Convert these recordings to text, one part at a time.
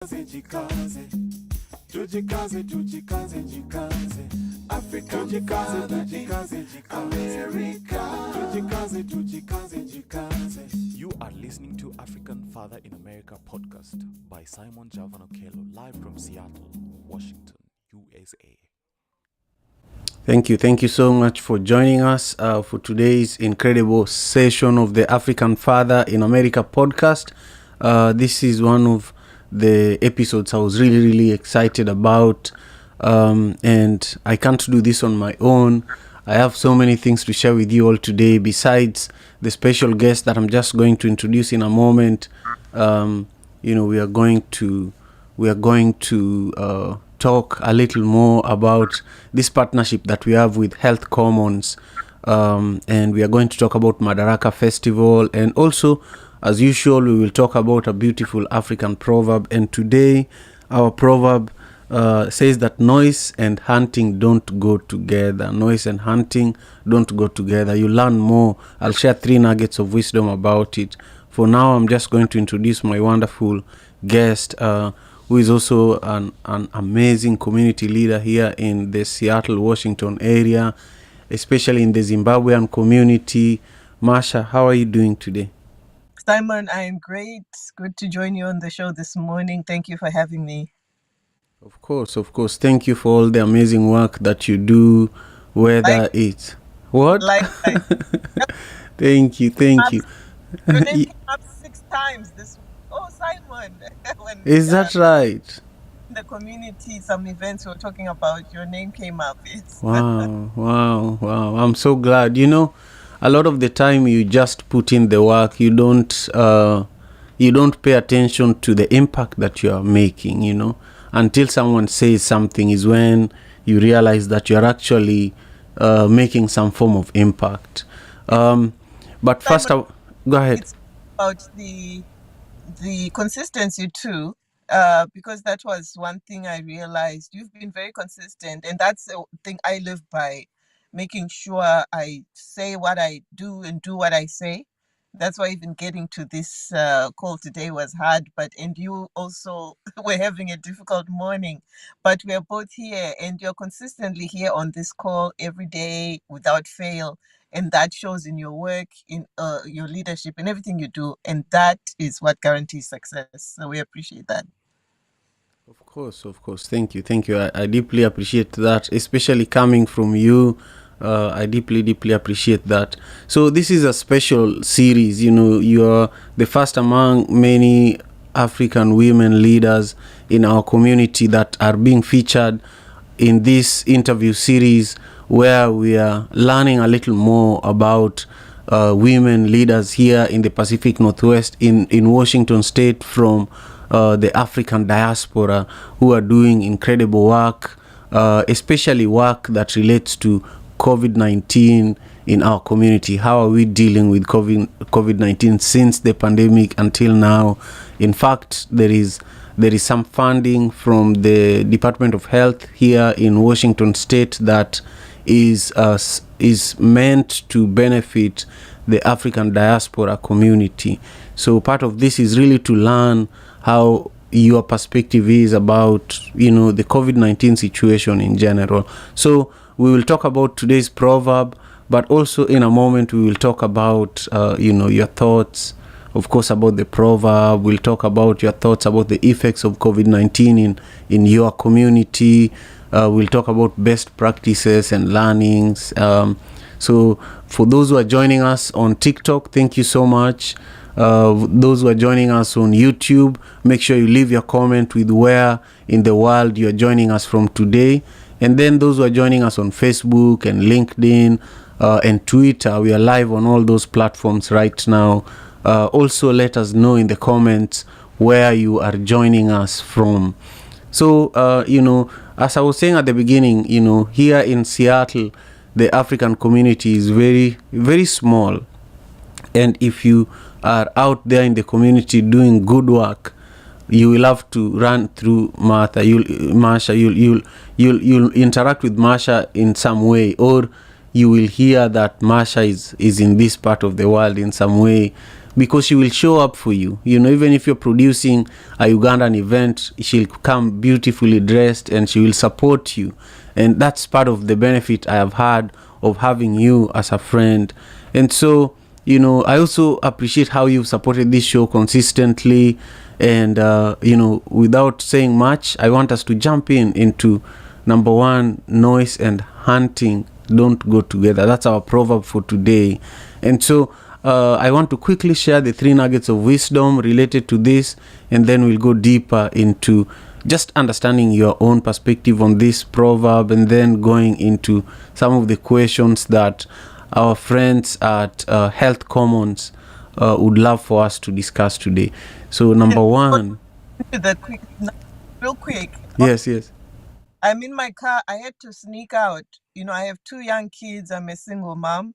Jikaze, tujikaze, jikaze. African Father, jikaze, America. Tujikaze, jikaze. You are listening to African Father in America podcast by Simon Javan Okello, live from Seattle, Washington, USA. Thank you so much for joining us for today's incredible session of the African Father in America podcast. This is one of the episodes I was really excited about, and I can't do this on my own. I have so many things to share with you all today besides the special guest that I'm just going to introduce in a moment. We are going to talk a little more about this partnership that we have with Health Commons, and we are going to talk about Madaraka Festival, and also, as usual, we will talk about a beautiful African proverb. And today our proverb says that noise and hunting don't go together. Noise and hunting don't go together. You learn more. I'll share 3 nuggets of wisdom about it. For now, I'm just going to introduce my wonderful guest, who is also an amazing community leader here in the Seattle, Washington area, especially in the Zimbabwean community. Marsha, how are you doing today? Simon, I am great. Good to join you on the show this morning. Thank you for having me. Of course. Thank you for all the amazing work that you do, whether it's... What? Thank you. Your name came up 6 times this week. Oh, Simon. Is that right? The community, some events we were talking about, your name came up. Wow. I'm so glad. A lot of the time you just put in the work. You don't pay attention to the impact that you are making, until someone says something is when you realize that you're actually making some form of impact. But first, go ahead. It's about the consistency too, because that was one thing I realized. You've been very consistent, and that's the thing I live by. Making sure I say what I do and do what I say. That's why even getting to this call today was hard, and you also were having a difficult morning, but we are both here, and you're consistently here on this call every day without fail, and that shows in your work, in your leadership, in everything you do, and that is what guarantees success. So we appreciate that. Of course. Thank you. I deeply appreciate that, especially coming from you. I deeply appreciate that. So this is a special series. You are the first among many African women leaders in our community that are being featured in this interview series, where we are learning a little more about women leaders here in the Pacific Northwest, in Washington State, from the African diaspora, who are doing incredible work, especially work that relates to COVID-19 in our community. How are we dealing with COVID-19 since the pandemic until now? In fact, there is some funding from the Department of Health here in Washington State that is meant to benefit the African diaspora community. So part of this is really to learn how your perspective is about, the COVID-19 situation in general. So we will talk about today's proverb, but also in a moment we will talk about, your thoughts, of course, about the proverb. We'll talk about your thoughts about the effects of COVID-19 in your community. We'll talk about best practices and learnings. So for those who are joining us on TikTok, thank you so much. Those who are joining us on YouTube, make sure you leave your comment with where in the world you're joining us from today. And then those who are joining us on Facebook and LinkedIn and Twitter, we are live on all those platforms right now. Also, let us know in the comments where you are joining us from. So, as I was saying at the beginning, here in Seattle, the African community is very, very small. And if you are out there in the community doing good work, you will have to run through Marsha. You'll interact with Marsha in some way, or you will hear that Marsha is in this part of the world in some way. because she will show up for you. Even if you're producing a Ugandan event, she'll come beautifully dressed and she will support you. And that's part of the benefit I have had of having you as a friend. And so, I also appreciate how you've supported this show consistently. And, without saying much, I want us to jump into number one: noise and hunting don't go together. That's our proverb for today. And so I want to quickly share the 3 nuggets of wisdom related to this, and then we'll go deeper into just understanding your own perspective on this proverb, and then going into some of the questions that our friends at Health Commons would love for us to discuss today. So number one. Real quick. Yes. I'm in my car. I had to sneak out. I have 2 young kids. I'm a single mom.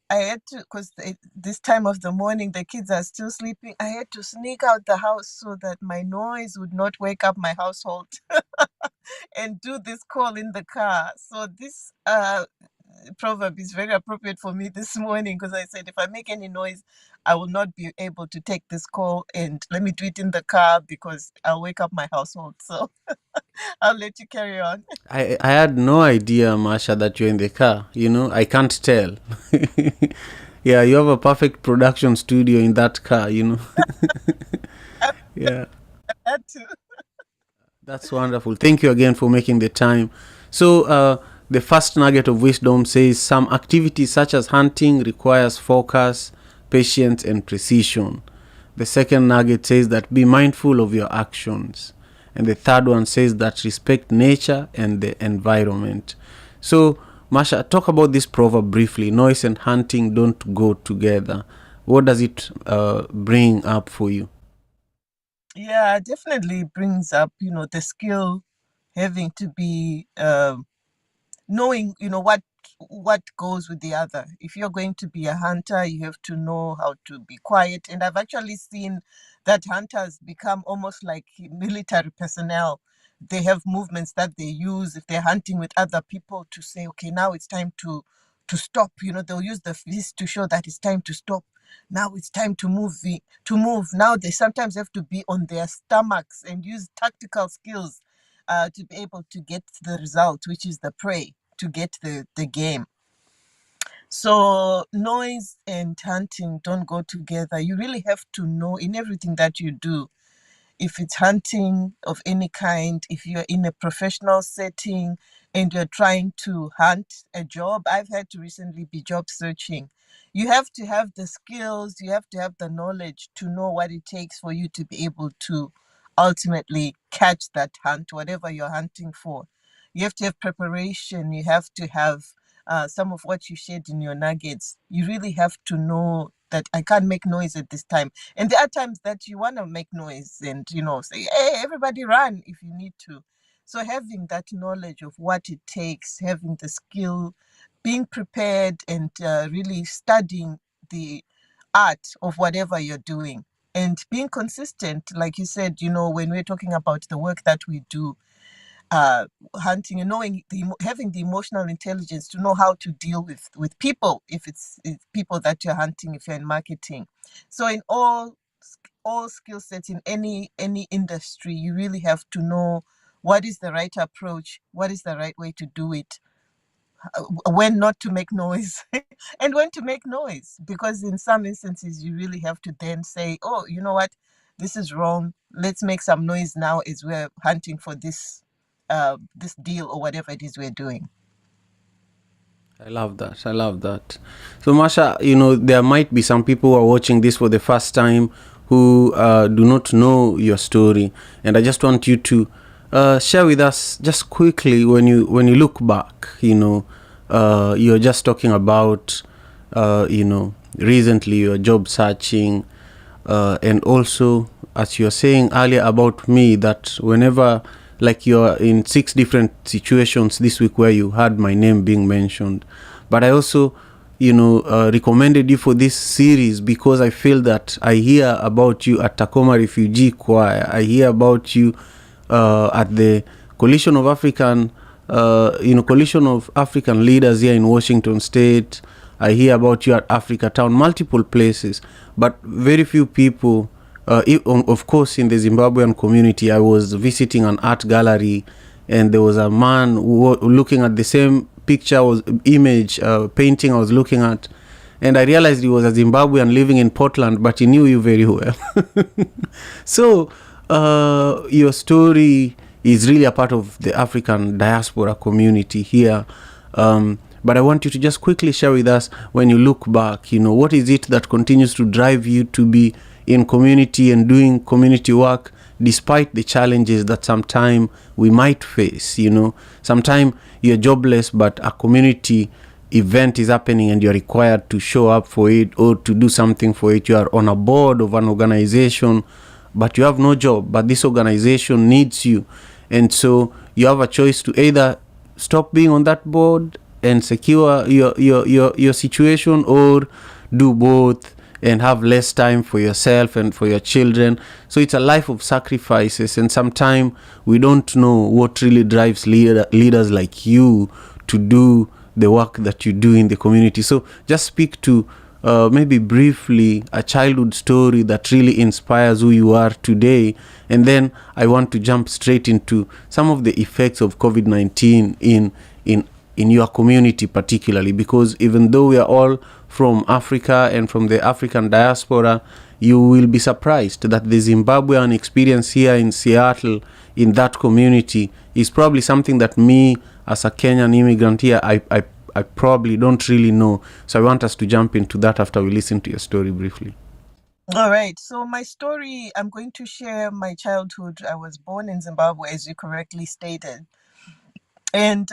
I had to, because this time of the morning, the kids are still sleeping. I had to sneak out the house so that my noise would not wake up my household and do this call in the car. So this proverb is very appropriate for me this morning, because I said, if I make any noise, I will not be able to take this call, and let me do it in the car because I'll wake up my household. So I'll let you carry on. I had no idea, Marsha, that you're in the car. I can't tell. Yeah, you have a perfect production studio in that car, Yeah. That too. That's wonderful. Thank you again for making the time. So the first nugget of wisdom says some activities such as hunting requires focus, patience, and precision. The second nugget says that be mindful of your actions. And the third one says that respect nature and the environment. So, Marsha, talk about this proverb briefly. Noise and hunting don't go together. What does it bring up for you? Yeah, it definitely brings up, the skill, having to be knowing, what goes with the other. If you're going to be a hunter, you have to know how to be quiet. And I've actually seen that hunters become almost like military personnel. They have movements that they use if they're hunting with other people to say, okay, now it's time to stop. They'll use the fist to show that it's time to stop. Now it's time to move. Now they sometimes have to be on their stomachs and use tactical skills to be able to get the result, which is the prey, to get the game. So noise and hunting don't go together. You really have to know in everything that you do. If it's hunting of any kind, if you're in a professional setting and you're trying to hunt a job, I've had to recently be job searching. You have to have the skills, you have to have the knowledge to know what it takes for you to be able to ultimately catch that hunt, whatever you're hunting for. You have to have preparation. You have to have some of what you shared in your nuggets. You really have to know that I can't make noise at this time. And there are times that you want to make noise and, say, hey, everybody run if you need to. So having that knowledge of what it takes, having the skill, being prepared, and really studying the art of whatever you're doing, and being consistent, like you said, when we're talking about the work that we do, hunting, and knowing having the emotional intelligence to know how to deal with people, if it's people that you're hunting, if you're in marketing. So in all skill sets in any industry, you really have to know what is the right approach, what is the right way to do it, when not to make noise and when to make noise, because in some instances you really have to then say, oh, you know what, this is wrong, let's make some noise now as we're hunting for this deal or whatever it is we're doing. I love that. So Marsha, there might be some people who are watching this for the first time who do not know your story, and I just want you to share with us just quickly, when you look back, you're just talking about recently you're job searching, and also, as you're saying earlier about me, that whenever, like, you're in 6 different situations this week where you had my name being mentioned, but I also recommended you for this series because I feel that I hear about you at Tacoma Refugee Choir, I hear about you at the Coalition of African Leaders here in Washington State. I hear about you at Africa Town, multiple places, but very few people. Of course, in the Zimbabwean community, I was visiting an art gallery, and there was a man looking at the same picture, was image, painting I was looking at, and I realized he was a Zimbabwean living in Portland, but he knew you very well. So, your story is really a part of the African diaspora community here. But I want you to just quickly share with us, when you look back, what is it that continues to drive you to be in community and doing community work despite the challenges that sometime we might face. Sometime you're jobless, but a community event is happening and you're required to show up for it or to do something for it. You are on a board of an organization, but you have no job, but this organization needs you, and so you have a choice to either stop being on that board and secure your situation, or do both and have less time for yourself and for your children. So it's a life of sacrifices, and sometimes we don't know what really drives leaders like you to do the work that you do in the community. So just speak to maybe briefly a childhood story that really inspires who you are today, and then I want to jump straight into some of the effects of COVID-19 in your community particularly, because even though we are all from Africa and from the African diaspora, you will be surprised that the Zimbabwean experience here in Seattle, in that community, is probably something that me as a Kenyan immigrant here, I probably don't really know. So I want us to jump into that after we listen to your story briefly. All right. So my story, I'm going to share my childhood. I was born in Zimbabwe, as you correctly stated. And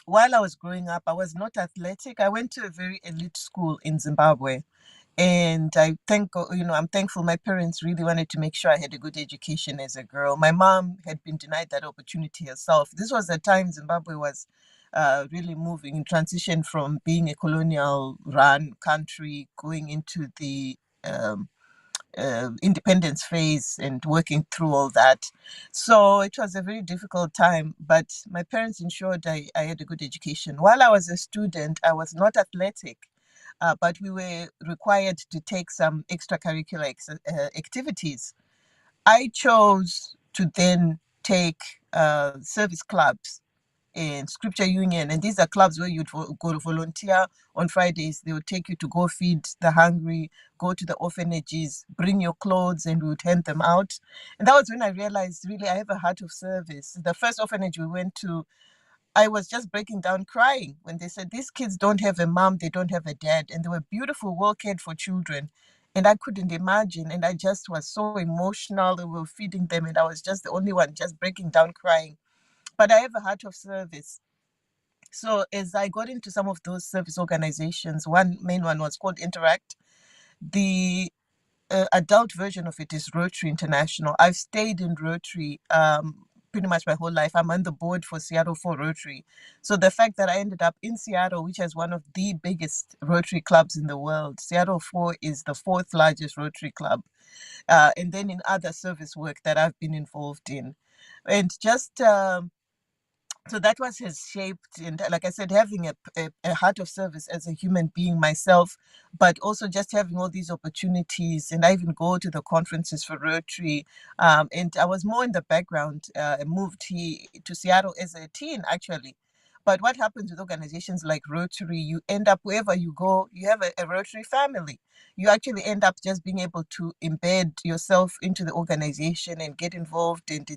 while I was growing up, I was not athletic. I went to a very elite school in Zimbabwe. And I'm thankful my parents really wanted to make sure I had a good education as a girl. My mom had been denied that opportunity herself. This was the time Zimbabwe was really moving in transition from being a colonial run country going into the independence phase and working through all that. So it was a very difficult time, but my parents ensured I had a good education. While I was a student, I was not athletic, but we were required to take some extracurricular activities. I chose to then take service clubs in Scripture Union, and these are clubs where you'd go to volunteer on Fridays. They would take you to go feed the hungry, go to the orphanages, bring your clothes, and we would hand them out. And that was when I realized, really, I have a heart of service. The first orphanage we went to, I was just breaking down crying when they said, these kids don't have a mom, they don't have a dad, and they were beautiful, well cared for children. And I couldn't imagine, and I just was so emotional. We were feeding them, and I was just the only one just breaking down crying. But I have a heart of service. So as I got into some of those service organizations, one main one was called Interact. The adult version of it is Rotary International. I've stayed in Rotary pretty much my whole life. I'm on the board for Seattle 4 Rotary. So the fact that I ended up in Seattle, which has one of the biggest Rotary clubs in the world, Seattle 4 is the 4th largest Rotary club. And then in other service work that I've been involved in. And just so that was has shaped, and like I said, having a heart of service as a human being myself, but also just having all these opportunities. And I even go to the conferences for Rotary, and I was more in the background. I moved here to Seattle as a teen, actually. But what happens with organizations like Rotary, you end up wherever you go, you have a Rotary family. You actually end up just being able to embed yourself into the organization and get involved, and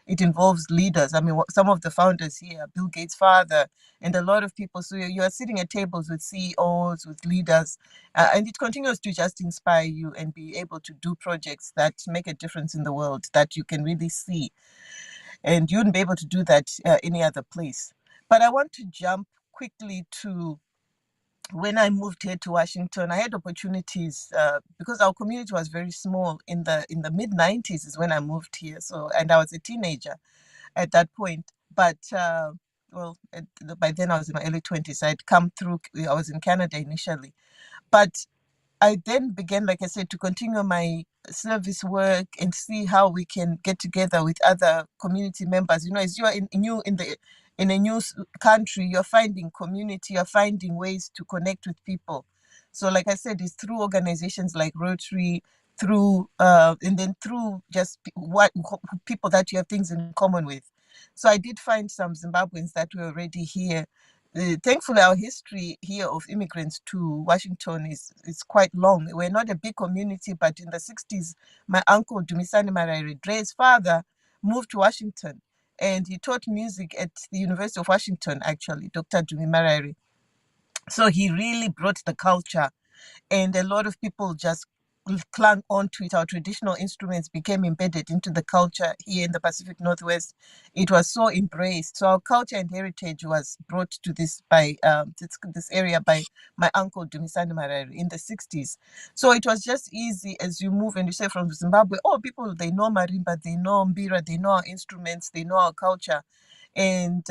it involves leaders. I mean, some of the founders here, Bill Gates' father, and a lot of people. So you are sitting at tables with CEOs, with leaders, and it continues to just inspire you and be able to do projects that make a difference in the world that you can really see. And you wouldn't be able to do that any other place. But I want to jump quickly to when I moved here to Washington. I had opportunities because our community was very small. In the mid 90s is when I moved here. So, and I was a teenager at that point. But by then I was in my early 20s. I'd come through. I was in Canada initially, but I then began, like I said, to continue my service work and see how we can get together with other community members. As you are in in a new country, you're finding community, you're finding ways to connect with people. So like I said, it's through organizations like Rotary, through and then through just people that you have things in common with. So I did find some Zimbabweans that were already here. Thankfully, our history here of immigrants to Washington is quite long. We're not a big community, but in the 60s, my uncle Dumisani Marari, Dre's father, moved to Washington, and he taught music at the University of Washington, actually, Dr. Dumi Marari. So he really brought the culture, and a lot of people just clung on to it. Our traditional instruments became embedded into the culture here in the Pacific Northwest. It was so embraced. So our culture and heritage was brought to this area by my uncle Dumisani Marari in the 60s. So it was just easy as you move and you say from Zimbabwe, oh, people, they know marimba, they know mbira, they know our instruments, they know our culture. And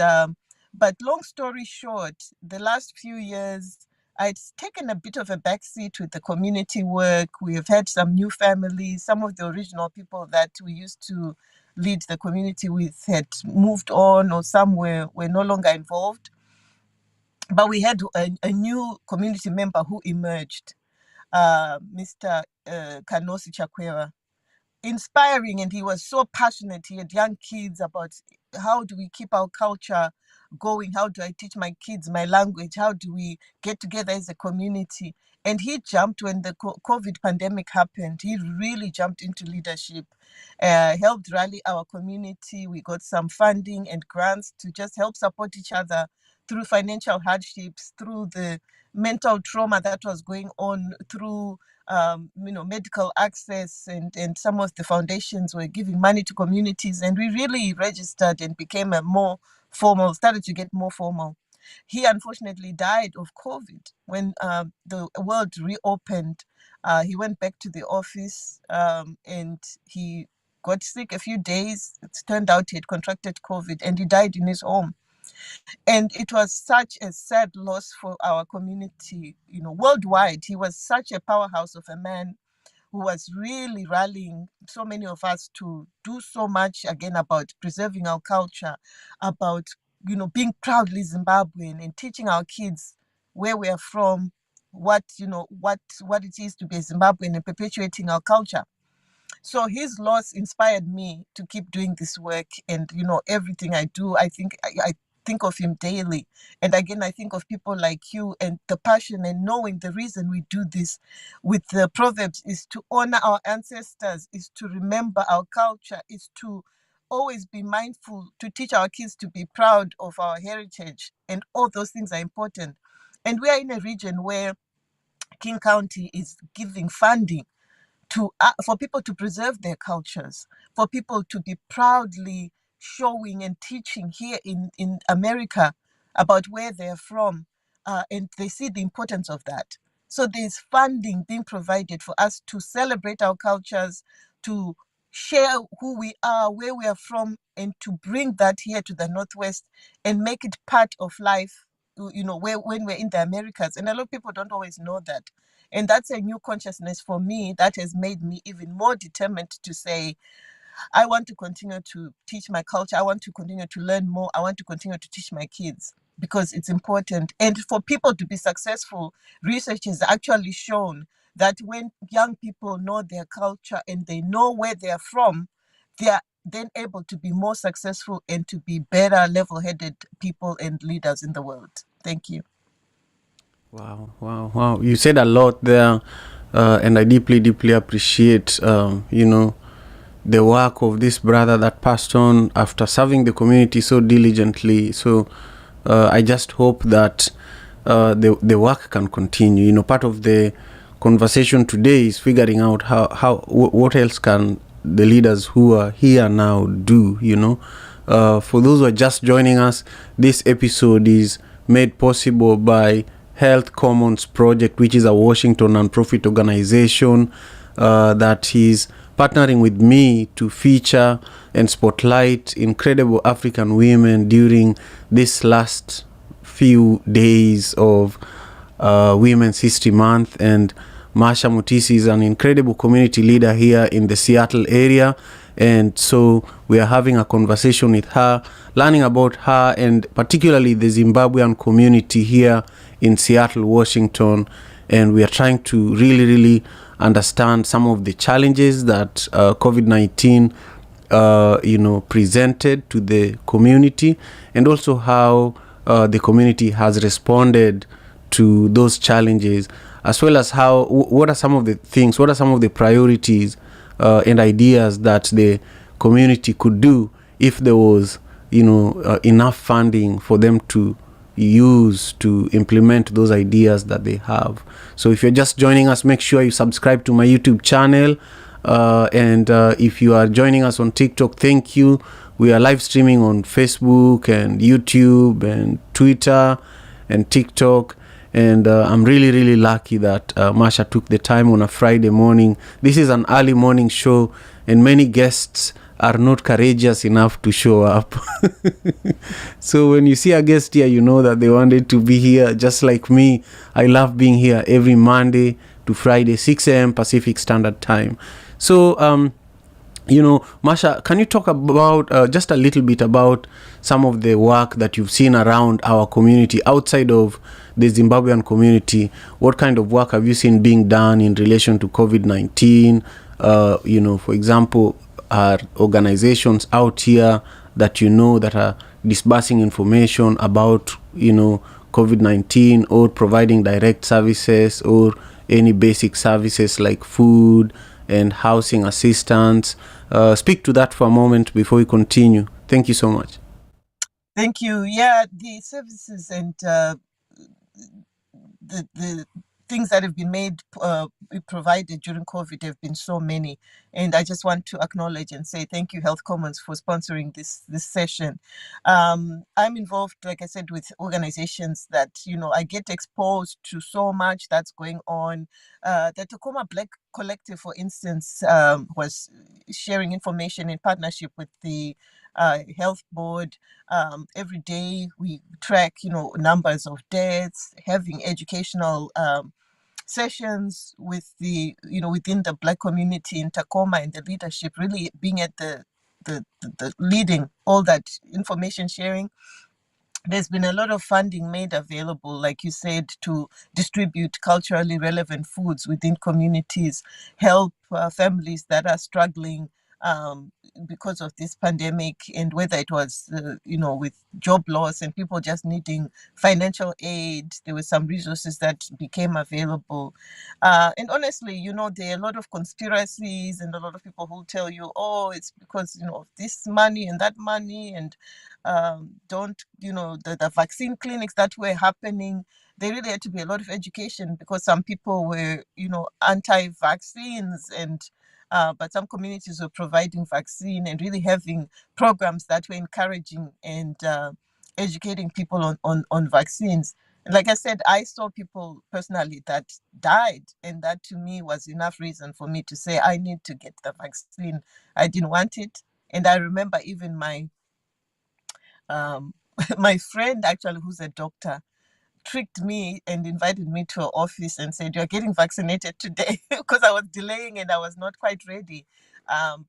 but long story short, the last few years, I'd taken a bit of a backseat with the community work. We have had some new families. Some of the original people that we used to lead the community with had moved on, or some were no longer involved. But we had a new community member who emerged, Mr. Kanosi Chakwera. Inspiring, and he was so passionate. He had young kids about how do we keep our culture going, how do I teach my kids my language, how do we get together as a community. And he jumped when the COVID pandemic happened. He really jumped into leadership, helped rally our community. We got some funding and grants to just help support each other through financial hardships, through the mental trauma that was going on, through medical access, and some of the foundations were giving money to communities, and we really registered and became started to get more formal. He unfortunately died of COVID when the world reopened. He went back to the office and he got sick a few days. It turned out he had contracted COVID and he died in his home. And it was such a sad loss for our community, worldwide. He was such a powerhouse of a man who was really rallying so many of us to do so much again about preserving our culture, about, being proudly Zimbabwean and teaching our kids where we are from, what it is to be a Zimbabwean, and perpetuating our culture. So his loss inspired me to keep doing this work, and everything I do, I think of him daily. And again, I think of people like you, and the passion and knowing the reason we do this with the Proverbs is to honor our ancestors, is to remember our culture, is to always be mindful, to teach our kids to be proud of our heritage, and all those things are important. And we are in a region where King County is giving funding for people to preserve their cultures, for people to be proudly showing and teaching here in America about where they're from, and they see the importance of that. So there's funding being provided for us to celebrate our cultures, to share who we are, where we are from, and to bring that here to the Northwest and make it part of life, when we're in the Americas. And a lot of people don't always know that. And that's a new consciousness for me that has made me even more determined to say, I want to continue to teach my culture. I want to continue to learn more. I want to continue to teach my kids because it's important. And for people to be successful, research has actually shown that when young people know their culture and they know where they're from, they are then able to be more successful and to be better, level-headed people and leaders in the world. Thank you. Wow. You said a lot there, and I deeply appreciate, the work of this brother that passed on after serving the community so diligently. So I just hope that the work can continue. Part of the conversation today is figuring out what else can the leaders who are here now do. For those who are just joining us, this episode is made possible by Health Commons Project, which is a Washington nonprofit organization that is partnering with me to feature and spotlight incredible African women during this last few days of Women's History Month. And Masha Mutisi is an incredible community leader here in the Seattle area. And so we are having a conversation with her, learning about her and particularly the Zimbabwean community here in Seattle, Washington. And we are trying to really understand some of the challenges that COVID-19 presented to the community, and also how the community has responded to those challenges, as well as what are some of the priorities and ideas that the community could do if there was enough funding for them to use to implement those ideas that they have. So if you're just joining us, make sure you subscribe to my YouTube channel. And if you are joining us on TikTok, thank you. We are live streaming on Facebook and YouTube and Twitter and TikTok. And I'm really lucky that Masha took the time on a Friday morning. This is an early morning show, and many guests are not courageous enough to show up. So when you see a guest here, you know that they wanted to be here, just like me. I love being here every Monday to Friday, 6 a.m. Pacific Standard Time. So, Masha, can you talk about just a little bit about some of the work that you've seen around our community outside of the Zimbabwean community? What kind of work have you seen being done in relation to COVID-19? For example, are organizations out here that that are disbursing information about, COVID-19, or providing direct services or any basic services like food and housing assistance? Speak to that for a moment before we continue. Thank you so much. Thank you. Yeah, the services and the things that have been provided during COVID have been so many, and I just want to acknowledge and say thank you, Health Commons, for sponsoring this session. I'm involved, like I said, with organizations that I get exposed to so much that's going on. The Tacoma Black Collective, for instance, was sharing information in partnership with the health board. Every day we track numbers of deaths, having educational sessions with the within the Black community in Tacoma, and the leadership really being at the leading all that information sharing. There's been a lot of funding made available, like you said, to distribute culturally relevant foods within communities, help families that are struggling because of this pandemic, and whether it was, with job loss and people just needing financial aid, there were some resources that became available. And honestly, there are a lot of conspiracies and a lot of people who tell you, oh, it's because, of this money and that money, and the vaccine clinics that were happening. There really had to be a lot of education, because some people were, anti-vaccines, and but some communities were providing vaccine and really having programs that were encouraging and educating people on vaccines. And like I said, I saw people personally that died, and that to me was enough reason for me to say I need to get the vaccine. I didn't want it, and I remember even my my friend, actually, who's a doctor, tricked me and invited me to her office and said, "You're getting vaccinated today," because I was delaying and I was not quite ready.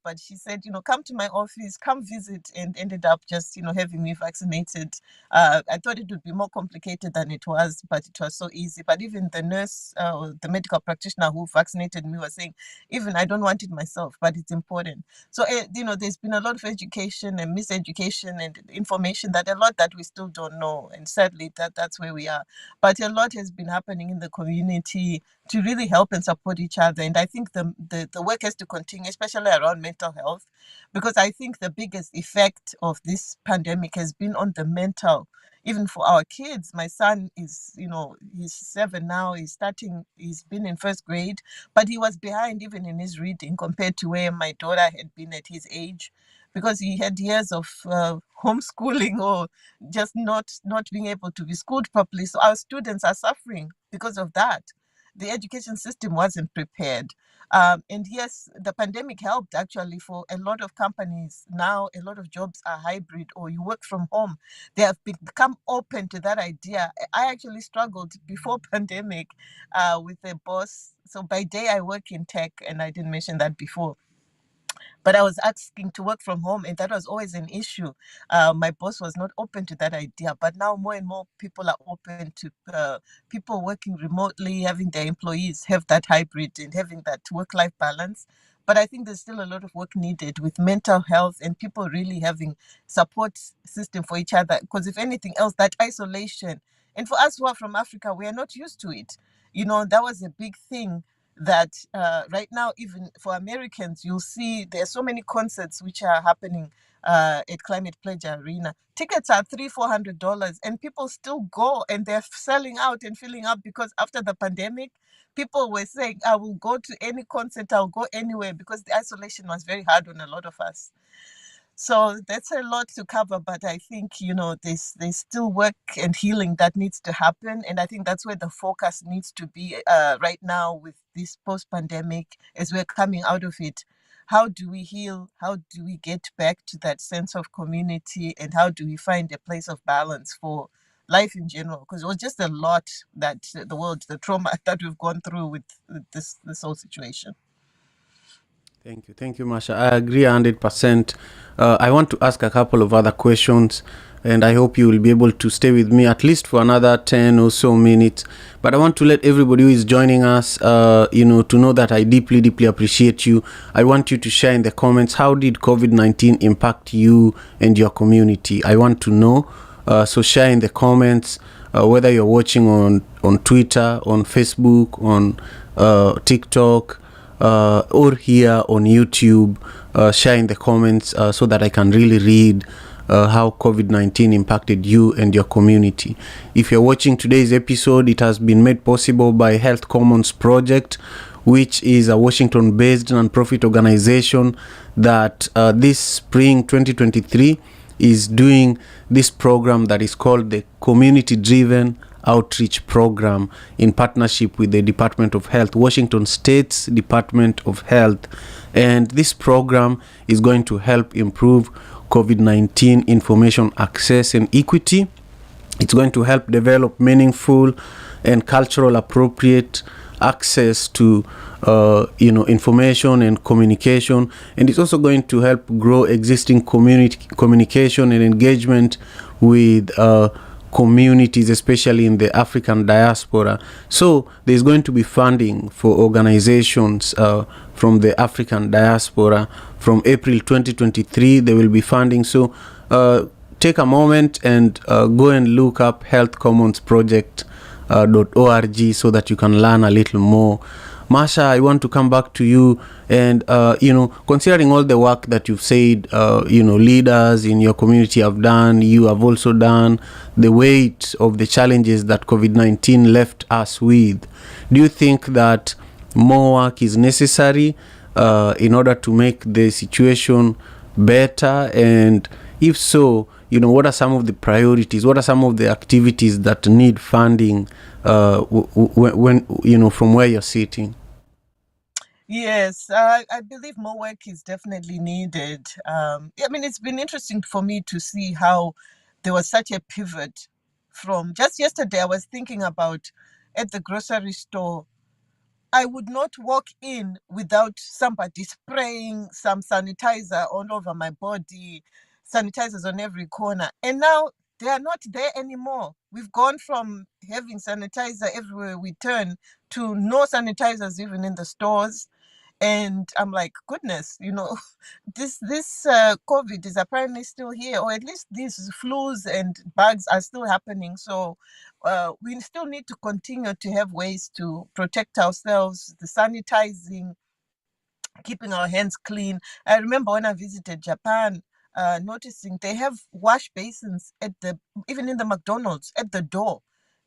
But she said, come to my office, come visit, and ended up just, having me vaccinated. I thought it would be more complicated than it was, but it was so easy. But even the nurse, the medical practitioner who vaccinated me, was saying, even I don't want it myself, but it's important. So, there's been a lot of education and miseducation and information, that a lot that we still don't know. And sadly, that's where we are. But a lot has been happening in the community to really help and support each other. And I think the work has to continue, especially around mental health, because I think the biggest effect of this pandemic has been on the mental, even for our kids. My son is, he's 7 now, he's been in first grade, but he was behind even in his reading compared to where my daughter had been at his age, because he had years of homeschooling, or just not being able to be schooled properly. So our students are suffering because of that. the education system wasn't prepared. And yes, the pandemic helped actually for a lot of companies. Now, a lot of jobs are hybrid or you work from home. They have become open to that idea. I actually struggled before pandemic with a boss. So by day, I work in tech, and I didn't mention that before. But I was asking to work from home, and that was always an issue. My boss was not open to that idea, but now more and more people are open to people working remotely, having their employees have that hybrid and having that work-life balance. But I think there's still a lot of work needed with mental health and people really having support system for each other. Because if anything else, that isolation, and for us who are from Africa, we are not used to it. That was a big thing that right now, even for Americans, you'll see there are so many concerts which are happening at Climate Pledge Arena. Tickets are $300-400, and people still go, and they're selling out and filling up because after the pandemic, people were saying, "I will go to any concert, I'll go anywhere," because the isolation was very hard on a lot of us. So that's a lot to cover, but I think, there's still work and healing that needs to happen. And I think that's where the focus needs to be right now with this post-pandemic as we're coming out of it. How do we heal? How do we get back to that sense of community? And how do we find a place of balance for life in general? Because it was just a lot that the trauma that we've gone through with this whole situation. Thank you, Masha. I agree 100%. I want to ask a couple of other questions, and I hope you will be able to stay with me at least for another 10 or so minutes. But I want to let everybody who is joining us, to know that I deeply, deeply appreciate you. I want you to share in the comments, how did COVID-19 impact you and your community? I want to know. So share in the comments, whether you're watching on Twitter, on Facebook, on TikTok, or here on YouTube. Share in the comments so that I can really read how COVID-19 impacted you and your community. If you're watching today's episode, it has been made possible by Health Commons Project, which is a Washington-based non-profit organization that this spring 2023 is doing this program that is called the Community-Driven Outreach Program in partnership with the Department of Health, Washington State's Department of Health. And this program is going to help improve COVID-19 information access and equity. It's going to help develop meaningful and cultural appropriate access to information and communication, and it's also going to help grow existing communication and engagement with communities, especially in the African diaspora. So there's going to be funding for organizations from the African diaspora. From April 2023, there will be funding. So take a moment and go and look up healthcommonsproject.org so that you can learn a little more. Masha, I want to come back to you, and considering all the work that you've said, leaders in your community have done, you have also done, the weight of the challenges that COVID-19 left us with, do you think that more work is necessary in order to make the situation better? And if so, what are some of the priorities? What are some of the activities that need funding when from where you're sitting? Yes, I believe more work is definitely needed. It's been interesting for me to see how there was such a pivot from just yesterday. I was thinking about at the grocery store, I would not walk in without somebody spraying some sanitizer all over my body, sanitizers on every corner. And now they are not there anymore. We've gone from having sanitizer everywhere we turn to no sanitizers even in the stores. And I'm like, goodness, this COVID is apparently still here, or at least these flus and bugs are still happening. So we still need to continue to have ways to protect ourselves, the sanitizing, keeping our hands clean. I remember when I visited Japan, noticing they have wash basins even in the McDonald's at the door.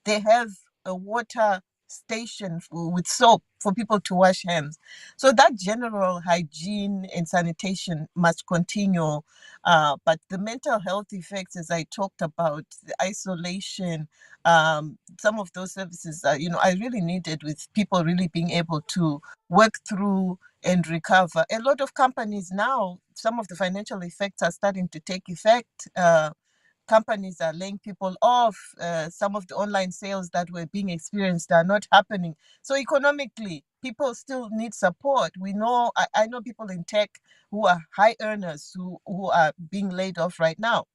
They have a water station with soap for people to wash hands. So that general hygiene and sanitation must continue. But the mental health effects, as I talked about, the isolation, some of those services, I really needed, with people really being able to work through and recover. A lot of companies now, some of the financial effects are starting to take effect. Companies are laying people off. Some of the online sales that were being experienced are not happening. So economically, people still need support. We know, I know people in tech who are high earners who are being laid off right now.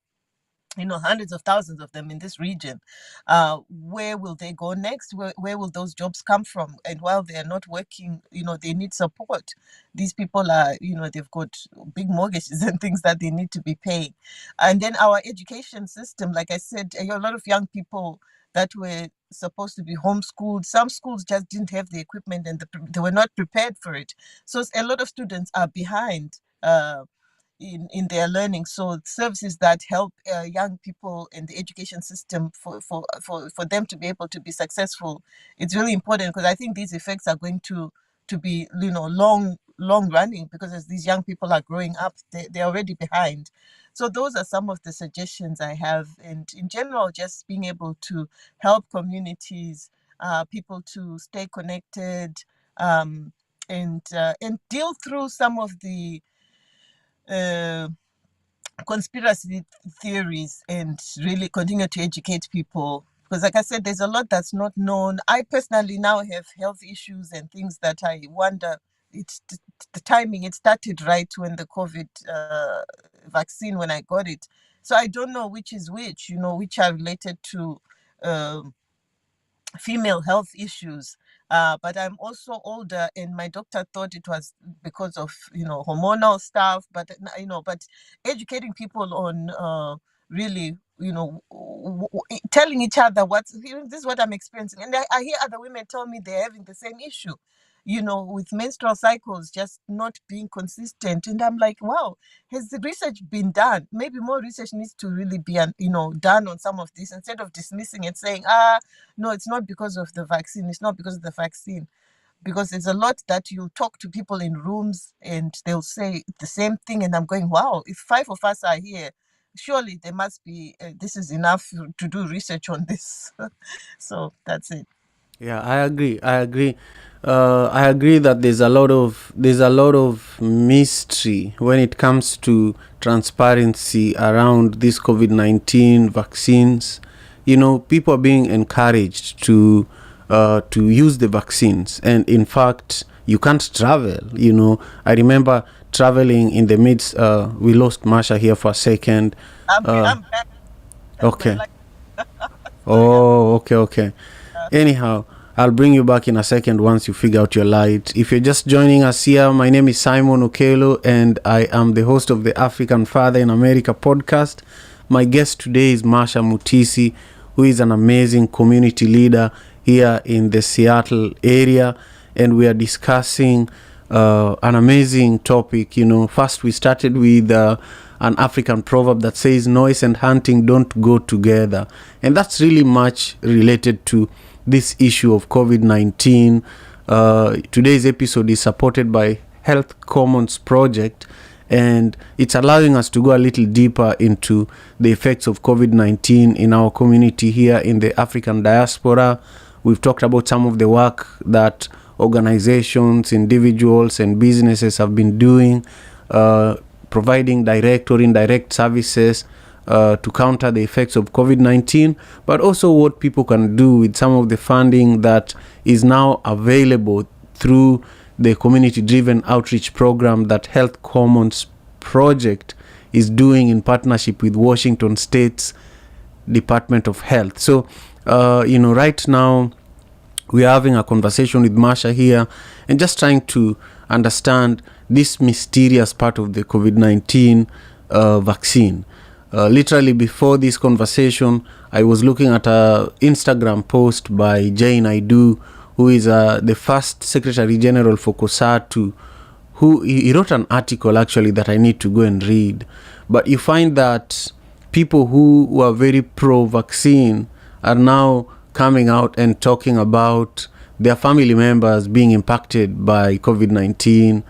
Hundreds of thousands of them in this region. Where will they go next? Where will those jobs come from? And while they are not working, they need support. These people are, they've got big mortgages and things that they need to be paying. And then our education system, like I said, a lot of young people that were supposed to be homeschooled, some schools just didn't have the equipment and they were not prepared for it. So a lot of students are behind. In their learning. So services that help young people in the education system for them to be able to be successful, it's really important, because I think these effects are going to be long running, because as these young people are growing up, they're already behind. So those are some of the suggestions I have, and in general, just being able to help communities, people to stay connected, and deal through some of the conspiracy theories, and really continue to educate people, because like I said, there's a lot that's not known. I personally now have health issues and things that I wonder, it's the timing. It started right when the COVID vaccine, when I got it, so I don't know which is which, which are related to female health issues. But I'm also older, and my doctor thought it was because of hormonal stuff. But but educating people on really telling each other this is what I'm experiencing, and I hear other women tell me they're having the same issue, with menstrual cycles just not being consistent. And I'm like, wow, has the research been done? Maybe more research needs to really be done on some of this, instead of dismissing and saying, no, it's not because of the vaccine. It's not because of the vaccine. Because there's a lot that you talk to people in rooms and they'll say the same thing. And I'm going, wow, if 5 of us are here, surely there must be, this is enough to do research on this. So that's it. Yeah, I agree. I agree that there's a lot of mystery when it comes to transparency around this COVID-19 vaccines. People are being encouraged to use the vaccines, and in fact, you can't travel. I remember traveling in the midst. We lost Marsha here for a second. I'm back. Okay. Oh, okay. Anyhow, I'll bring you back in a second once you figure out your light. If you're just joining us here, my name is Simon Okelo, and I am the host of the African Father in America podcast. My guest today is Marsha Mutisi, who is an amazing community leader here in the Seattle area, and we are discussing an amazing topic. First we started with an African proverb that says noise and hunting don't go together, and that's really much related to this issue of COVID-19. Today's episode is supported by Health Commons Project, and it's allowing us to go a little deeper into the effects of COVID-19 in our community here in the African diaspora. We've talked about some of the work that organizations, individuals, and businesses have been doing, providing direct or indirect services to counter the effects of COVID-19, but also what people can do with some of the funding that is now available through the community-driven outreach program that Health Commons Project is doing in partnership with Washington State's Department of Health. So, right now we are having a conversation with Marsha here and just trying to understand this mysterious part of the COVID-19 vaccine. Literally before this conversation, I was looking at an Instagram post by Jane Aidu, who is the first Secretary General for COSATU, who he wrote an article actually that I need to go and read. But you find that people who were very pro-vaccine are now coming out and talking about their family members being impacted by COVID-19,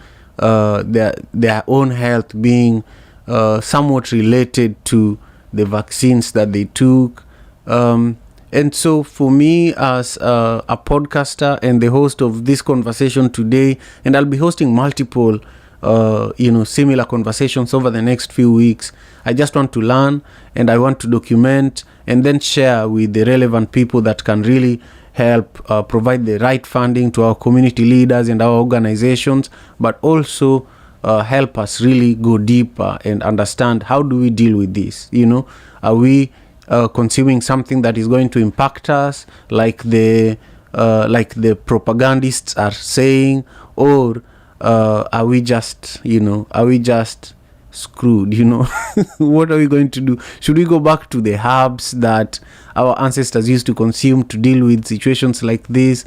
their own health being somewhat related to the vaccines that they took. And so for me, as a podcaster and the host of this conversation today, and I'll be hosting multiple similar conversations over the next few weeks, I just want to learn, and I want to document and then share with the relevant people that can really help provide the right funding to our community leaders and our organizations, but also help us really go deeper and understand, how do we deal with this? Are we consuming something that is going to impact us, like the propagandists are saying, or are we just screwed? What are we going to do? Should we go back to the herbs that our ancestors used to consume to deal with situations like this?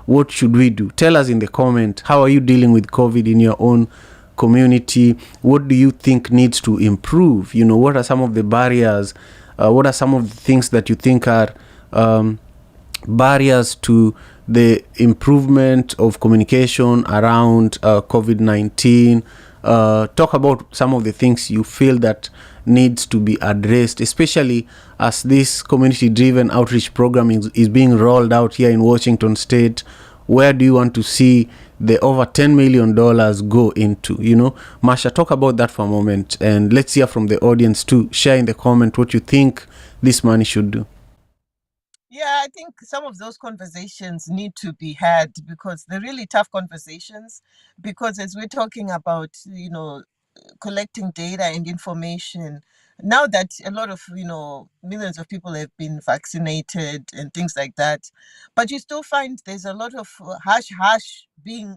What should we do? Tell us in the comment, how are you dealing with COVID in your own community? What do you think needs to improve? What are some of the barriers? What are some of the things that you think are barriers to the improvement of communication around COVID-19? Talk about some of the things you feel that needs to be addressed, especially as this community-driven outreach program is being rolled out here in Washington State. Where do you want to see the over $10 million go into? Marsha, talk about that for a moment, and let's hear from the audience too. Share in the comment what you think this money should do. Yeah, I think some of those conversations need to be had, because they're really tough conversations. Because as we're talking about, collecting data and information, now that a lot of, millions of people have been vaccinated and things like that, but you still find there's a lot of hush being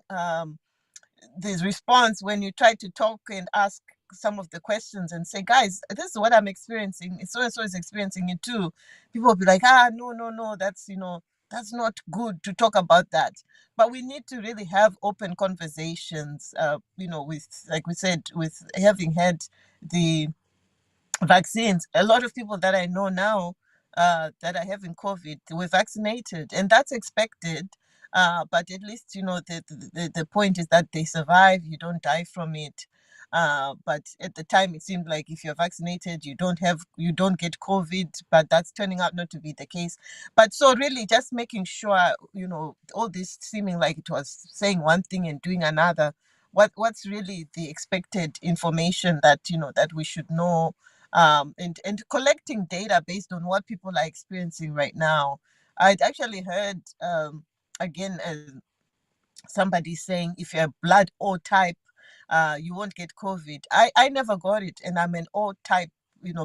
this response when you try to talk and ask some of the questions and say, guys, this is what I'm experiencing. So and so is experiencing it too. People will be like, no, that's not good to talk about that. But we need to really have open conversations, with, like we said, with having had the vaccines. A lot of people that I know now that are having COVID were vaccinated, and that's expected. But at least, the point is that they survive, you don't die from it. But at the time, it seemed like if you're vaccinated, you don't get COVID, but that's turning out not to be the case. But so really just making sure, all this seeming like it was saying one thing and doing another, what's really the expected information that, that we should know, and collecting data based on what people are experiencing right now. I'd actually heard, again, somebody saying if you're blood O type, you won't get COVID. I never got it, and I'm an O type,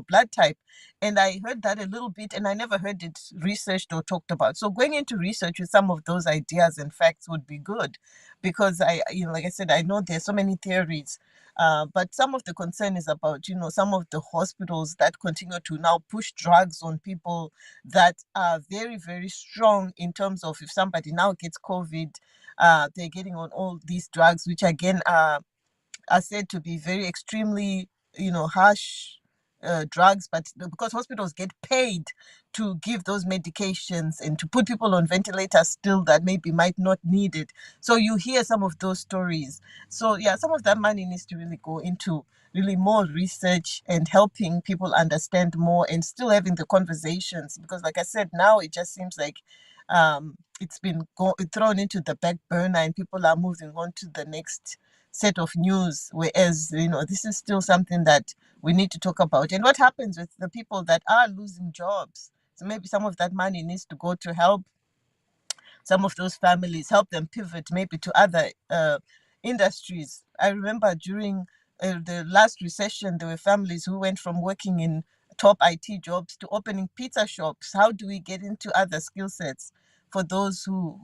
blood type. And I heard that a little bit, and I never heard it researched or talked about. So going into research with some of those ideas and facts would be good, because like I said, I know there's so many theories. But some of the concern is about, some of the hospitals that continue to now push drugs on people that are very, very strong in terms of, if somebody now gets COVID, they're getting on all these drugs, which again are said to be very extremely, harsh drugs, but because hospitals get paid to give those medications and to put people on ventilators still that maybe might not need it. So you hear some of those stories. So yeah, some of that money needs to really go into really more research and helping people understand more and still having the conversations, because like I said, now it just seems like it's been thrown into the back burner and people are moving on to the next set of news, whereas this is still something that we need to talk about. And what happens with the people that are losing jobs? So maybe some of that money needs to go to help some of those families, help them pivot maybe to other industries. I remember during the last recession, there were families who went from working in top IT jobs to opening pizza shops. How do we get into other skill sets for those who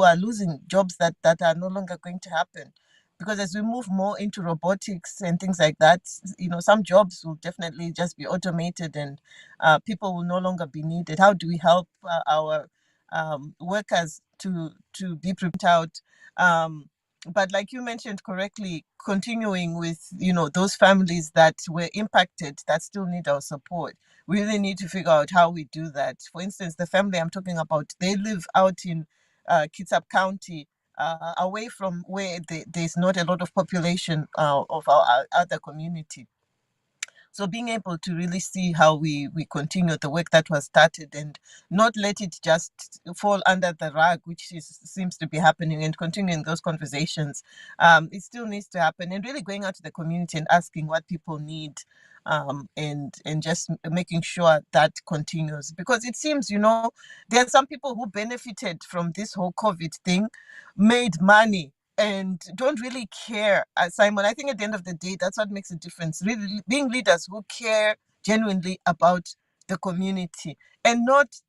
are losing jobs that are no longer going to happen? Because as we move more into robotics and things like that, some jobs will definitely just be automated, and people will no longer be needed. How do we help our workers to be prepared out? But like you mentioned correctly, continuing with those families that were impacted that still need our support. We really need to figure out how we do that. For instance, the family I'm talking about, they live out in Kitsap County, away from where there's not a lot of population of our other community. So being able to really see how we continue the work that was started and not let it just fall under the rug, which seems to be happening, and continuing those conversations. It still needs to happen, and really going out to the community and asking what people need, and just making sure that continues. Because it seems, there are some people who benefited from this whole COVID thing, made money, and don't really care. Simon, I think at the end of the day, that's what makes a difference. Really being leaders who care genuinely about the community and not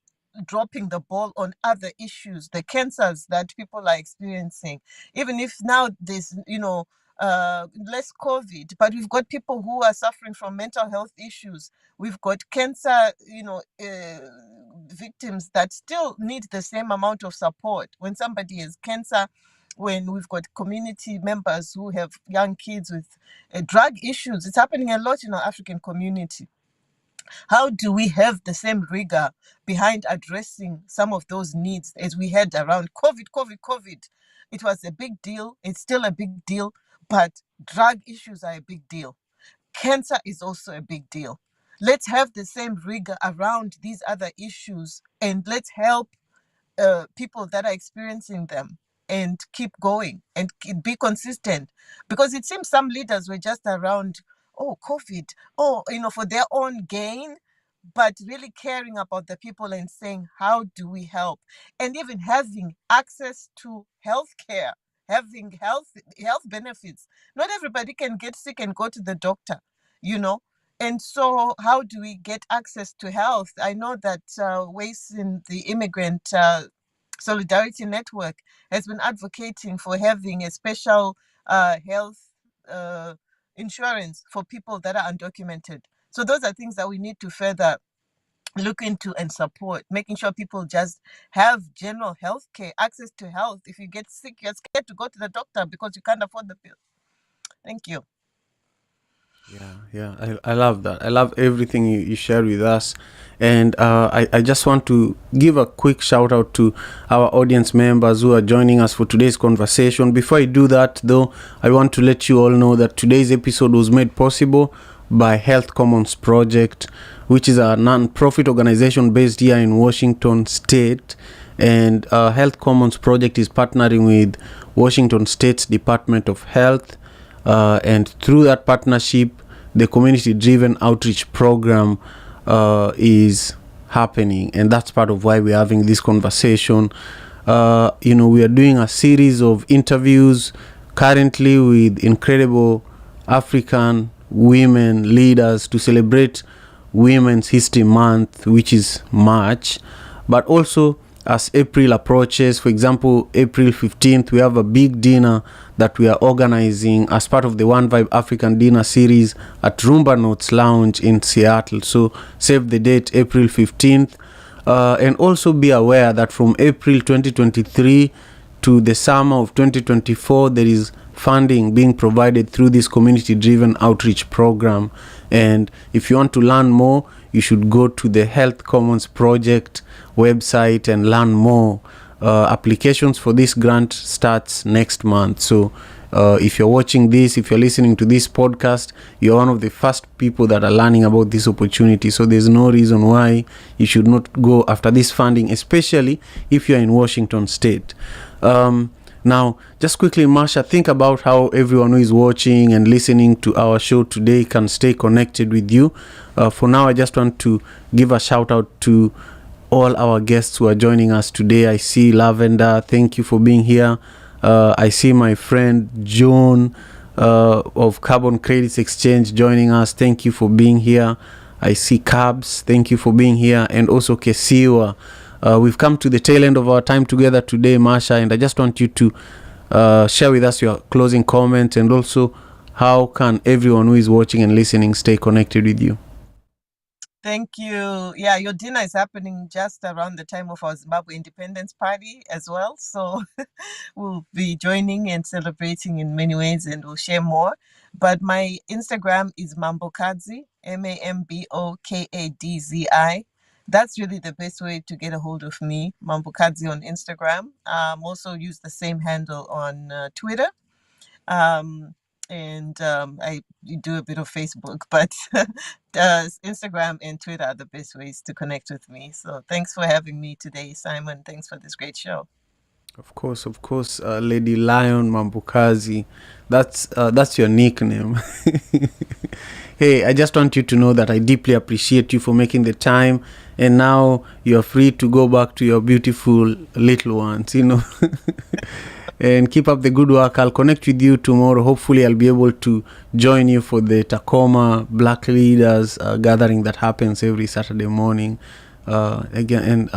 dropping the ball on other issues, the cancers that people are experiencing. Even if now there's, less COVID, but we've got people who are suffering from mental health issues. We've got cancer, victims that still need the same amount of support. When somebody has cancer, when we've got community members who have young kids with drug issues, it's happening a lot in our African community. How do we have the same rigor behind addressing some of those needs as we had around COVID? It was a big deal. It's still a big deal, but drug issues are a big deal. Cancer is also a big deal. Let's have the same rigor around these other issues, and let's help people that are experiencing them and keep going and be consistent. Because it seems some leaders were just around, COVID, for their own gain, but really caring about the people and saying, how do we help? And even having access to health care, having health benefits. Not everybody can get sick and go to the doctor, And so how do we get access to health? I know that in the Immigrant Solidarity Network has been advocating for having a special health insurance for people that are undocumented. So those are things that we need to further look into and support, making sure people just have general health care, access to health. If you get sick, you're scared to go to the doctor because you can't afford the bill. Thank you. Yeah, I love that. I love everything you share with us. And I just want to give a quick shout out to our audience members who are joining us for today's conversation. Before I do that, though, I want to let you all know that today's episode was made possible by Health Commons Project, which is a non-profit organization based here in Washington State. And Health Commons Project is partnering with Washington State's Department of Health. And through that partnership, the community-driven outreach program is happening. And that's part of why we're having this conversation. We are doing a series of interviews currently with incredible African women leaders to celebrate Women's History Month, which is March. But also, as April approaches, for example, April 15th, we have a big dinner that we are organizing as part of the One Vibe African Dinner series at Rumba Notes Lounge in Seattle. So save the date, April 15th. And also be aware that from April 2023 to the summer of 2024, there is funding being provided through this community-driven outreach program. And if you want to learn more, you should go to the Health Commons Project website and learn more. Applications for this grant starts next month. So if you're watching this, if you're listening to this podcast, you're one of the first people that are learning about this opportunity. So there's no reason why you should not go after this funding, especially if you're in Washington State. Now, just quickly, Marsha, think about how everyone who is watching and listening to our show today can stay connected with you. For now, I just want to give a shout out to all our guests who are joining us today. I see Lavender. Thank you for being here. I see my friend John of Carbon Credits Exchange joining us. Thank you for being here. I see Cabs. Thank you for being here. And also Kesiwa. We've come to the tail end of our time together today, Marsha, and I just want you to share with us your closing comments, and also how can everyone who is watching and listening stay connected with you. Thank you. Yeah, your dinner is happening just around the time of our Zimbabwe Independence Party as well. So we'll be joining and celebrating in many ways, and we'll share more. But my Instagram is Mambokadzi, Mambokadzi. that's really the best way to get a hold of me, Mambukazi on Instagram. Also use the same handle on Twitter. And I do a bit of Facebook, but Instagram and Twitter are the best ways to connect with me. So thanks for having me today, Simon. Thanks for this great show. Of course, Lady Lion Mambukazi. That's your nickname. Hey, I just want you to know that I deeply appreciate you for making the time, and now you're free to go back to your beautiful little ones, and keep up the good work. I'll connect with you tomorrow. Hopefully I'll be able to join you for the Tacoma Black Leaders gathering that happens every Saturday morning. Again,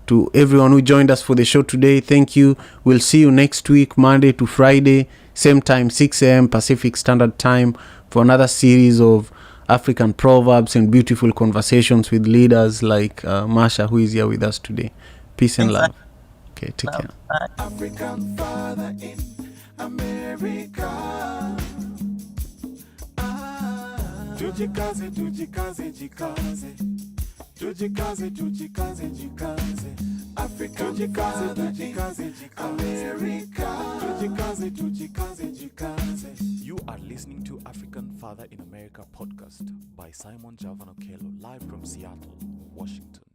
to everyone who joined us for the show today, thank you. We'll see you next week, Monday to Friday, same time, 6 a.m. Pacific Standard Time, for another series of African proverbs and beautiful conversations with leaders like Marsha, who is here with us today. Peace and love. Okay, take care. Bye. African father in America. Tujikaze, tujikaze, jikaze. Tujikaze, tujikaze, jikaze. African father in America. Tujikaze, tujikaze, jikaze. You are listening to African Father in America podcast by Simon Javan Okello, live from Seattle, Washington.